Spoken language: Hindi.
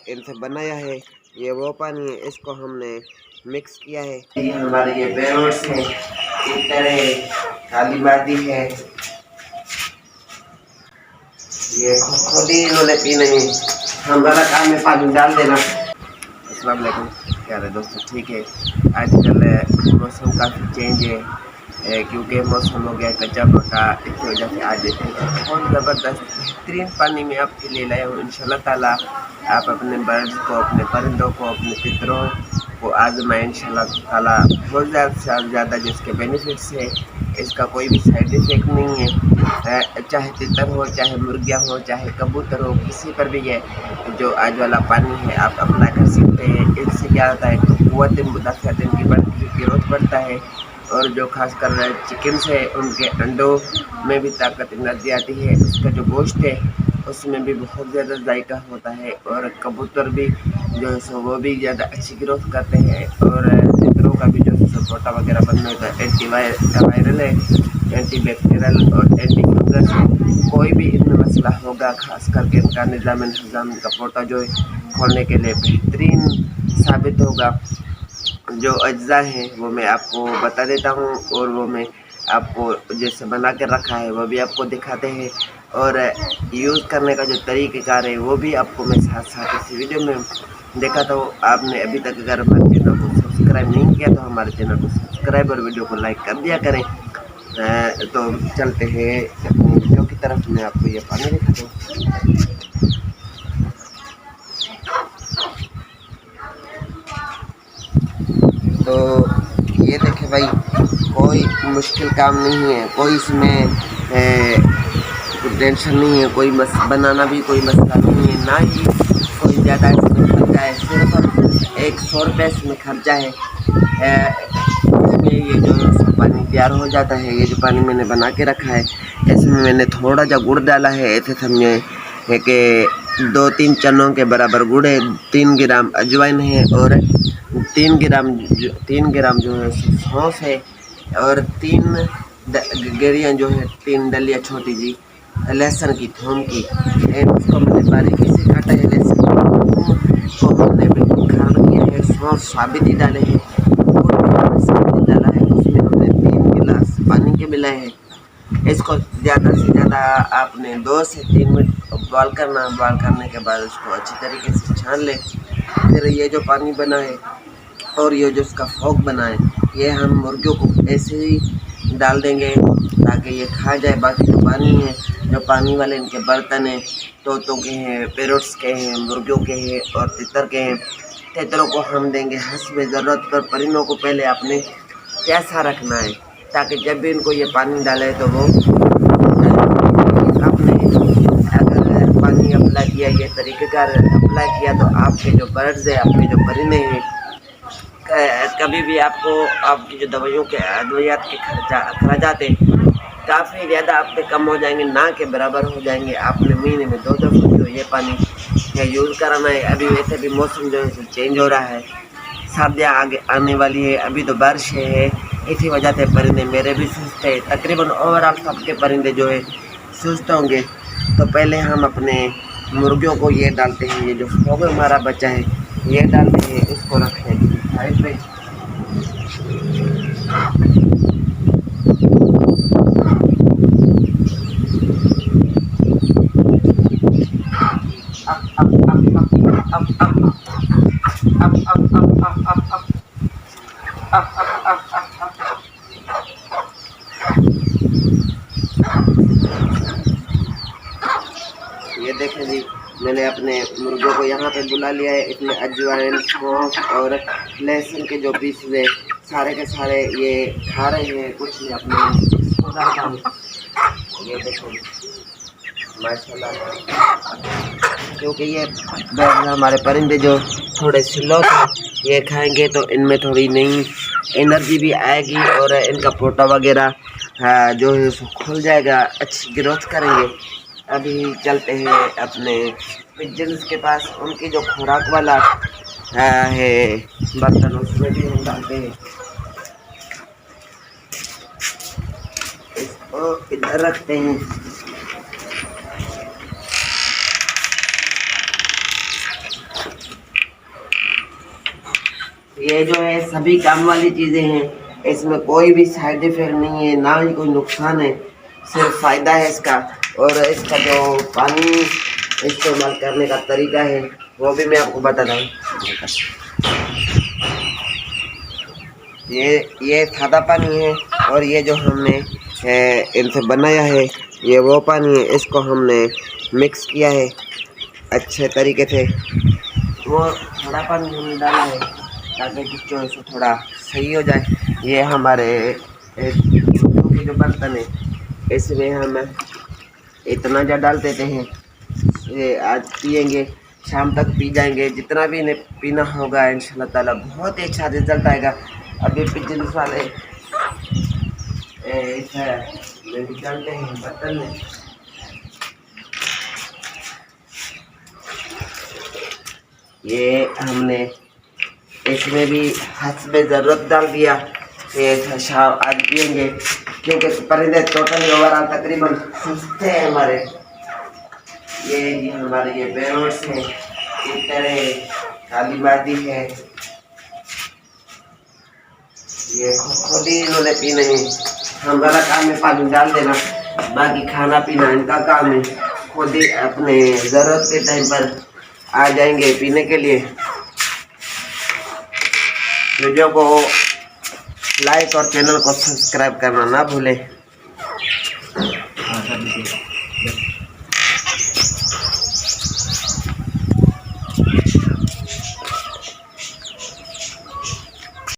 इनसे बनाया है। ये वो पानी है, इसको हमने मिक्स किया है। ये हमारे ये पैरोट्स है, तीतर है, काली मादी है, ये खुद ही इन्होंने पीना है। हमारा काम है पानी डाल देना। अस्सलाम वालेकुम, क्या है दोस्तों, ठीक है। आजकल मौसम काफ़ी चेंज है क्योंकि मौसम हो गया कच्चा पका, इसकी वजह से आज बहुत ज़बरदस्त बेहतरीन पानी में आपके लिए लाया हूँ। इंशाल्लाह ताला आप अपने बर्ड्स को, अपने परिंदों को, अपने तितरों को आजमाएं इंशाल्लाह ताला। बहुत ज़्यादा से ज़्यादा जिसके बेनिफिट्स है, इसका कोई भी साइड इफ़ेक्ट नहीं है। चाहे तितर हो, चाहे मुर्गियाँ हो, चाहे कबूतर हो, किसी पर भी है जो आज वाला पानी है आप अप्लाई कर सकते हैं। इससे क्या होता है, क़ुव्वत मुदाफ़अत की ग्रोथ बढ़ता है, और जो खासकर चिकन है उनके अंडों में भी ताकत एनर्जी आती है। उसका जो गोश्त है उसमें भी बहुत ज़्यादा जायका होता है, और कबूतर भी जो है सो वो भी ज़्यादा अच्छी ग्रोथ करते हैं, और तितरों का भी जो है सो पोटा वगैरह बनने का एंटीवायरल है, एंटी बैक्टीरियल और एंटी फंगस है। कोई भी इनमें मसला होगा, खास करके इनका निज़ाम इंतज़ाम का पोटा जो है खोलने के लिए बेहतरीन साबित होगा। जो अज्जा हैं वो मैं आपको बता देता हूँ, और वो मैं आपको जैसे बना कर रखा है वो भी आपको दिखाते हैं, और यूज़ करने का जो तरीक़ेकार है वो भी आपको मैं साथ साथ इस वीडियो में दिखाता हूँ। आपने अभी तक अगर हमारे चैनल को सब्सक्राइब नहीं किया तो हमारे चैनल को सब्सक्राइब और वीडियो को लाइक कर दिया करें। तो चलते हैं अपनी वीडियो की तरफ। मैं आपको ये पानी दिखाता हूँ। तो ये देखें भाई, कोई मुश्किल काम नहीं है, कोई इसमें टेंशन नहीं है, कोई बनाना भी कोई मसला नहीं है, ना ही कोई ज़्यादा इसमें खर्चा है। सिर्फ 100 रुपये इसमें खर्चा है। इसमें ये जो पानी तैयार हो जाता है, ये जो पानी मैंने बना के रखा है, इसमें मैंने थोड़ा सा गुड़ डाला है। ऐसे समझे कि 2-3 चनों के बराबर गुड़ है, 3 ग्राम अजवाइन है, और 3 ग्राम जो है सौंफ है, और 3 गिरियाँ जो है 3 डलियाँ छोटी जी लहसुन की, थूम की। उसको मैंने बारीकी से काटा है। लहसुन को हमने बिल्कुल खराब किया है। सौंफ साबित ही डाले हैं, साबित डाला है। उसमें हमने 3 गिलास पानी के मिलाए हैं। इसको ज़्यादा से ज़्यादा आपने 2 से 3 मिनट बॉयल करना। बॉयल करने के बाद उसको अच्छी तरीके से छान लें। फिर ये जो पानी बना है और ये जो इसका फोक बना है, ये हम मुर्गियों को ऐसे ही डाल देंगे ताकि ये खा जाए। बाकी जो पानी है, जो पानी वाले इनके बर्तन हैं, तोतों के हैं, पैरोट्स के हैं, मुर्गियों के हैं और तितर के हैं, तितरों को हम देंगे हस्ब ज़रूरत पर। परिंदों को पहले आपने प्यासा रखना है ताकि जब भी इनको ये पानी डाले तो वो आपने अगर पानी अप्लाई किया, ये तरीक़ेकार अप्लाई किया, तो आपके जो बर्ड्स हैं, आपके जो परिंदे हैं, कभी भी आपको आपकी जो दवाइयों के अद्वियात के खर्चात हैं काफ़ी ज़्यादा आपके कम हो जाएंगे, ना के बराबर हो जाएंगे। आपने महीने में 2 दफ़ा जो ये पानी यूज़ कराना है। अभी वैसे भी मौसम जो है चेंज हो रहा है, सर्दियाँ आगे आने वाली है, अभी तो बारिश है। इसी वजह से परिंदे मेरे भी सुस्त है। तकरीबन ओवरऑल सबके परिंदे जो है सुस्त होंगे। तो पहले हम अपने मुर्गियों को ये डालते हैं, ये जो फोग हमारा बचा है ये डालते हैं, इसको रखते हैं साइड पे। ये देखें जी, मैंने अपने मुर्गों को यहाँ पे बुला लिया है। इसमें अजवाइन, सौंफ और लहसुन के जो पीसेस है सारे के सारे ये खा रहे हैं। कुछ नहीं, अपने ये देखो माशाल्लाह, क्योंकि ये हमारे परिंदे जो थोड़े स्लो थे, ये खाएंगे तो इनमें थोड़ी नई एनर्जी भी आएगी, और इनका पोटा वगैरह जो है खुल जाएगा, अच्छी ग्रोथ करेंगे। अभी चलते हैं अपने पिजन्स के पास, उनकी जो खुराक वाला है बर्तन, उसमें भी हम डालते हैं। इसको इधर रखते हैं। ये जो है सभी काम वाली चीज़ें हैं, इसमें कोई भी साइड इफेक्ट नहीं है, ना ही कोई नुकसान है, सिर्फ फ़ायदा है इसका। और इसका जो पानी इस्तेमाल करने का तरीका है वो भी मैं आपको बताता हूँ। ये सादा पानी है और ये जो हमने इनसे बनाया है ये वो पानी है। इसको हमने मिक्स किया है अच्छे तरीके से। वो थोड़ा पानी हमने डाला है ताकि जो है थोड़ा सही हो जाए। ये हमारे छोटू के जो बर्तन है इसमें हम इतना ज़्यादा डाल देते हैं। ये आज पियेंगे, शाम तक पी जाएंगे, जितना भी इन्हें पीना होगा इंशाल्लाह ताला बहुत ही अच्छा रिजल्ट आएगा। अभी बिजनेस वाले डालते हैं बर्तन में। ये हमने इसमें भी हस्बे ज़रूरत डाल दिया। ये शाम आज पियेंगे क्योंकि परिंदे टोटली ओवरऑल तकरीबन सुस्ते हैं हमारे। ये हमारे ये पैरोट्स हैं, तीतर है, काली बादी है। ये खुद ही इन्होंने पीना है। हमारा काम है पानी डाल देना, बाकी खाना पीना इनका काम है। खुद ही अपने ज़रूरत के टाइम पर आ जाएंगे पीने के लिए। वीडियो को लाइक और चैनल को सब्सक्राइब करना ना भूलें।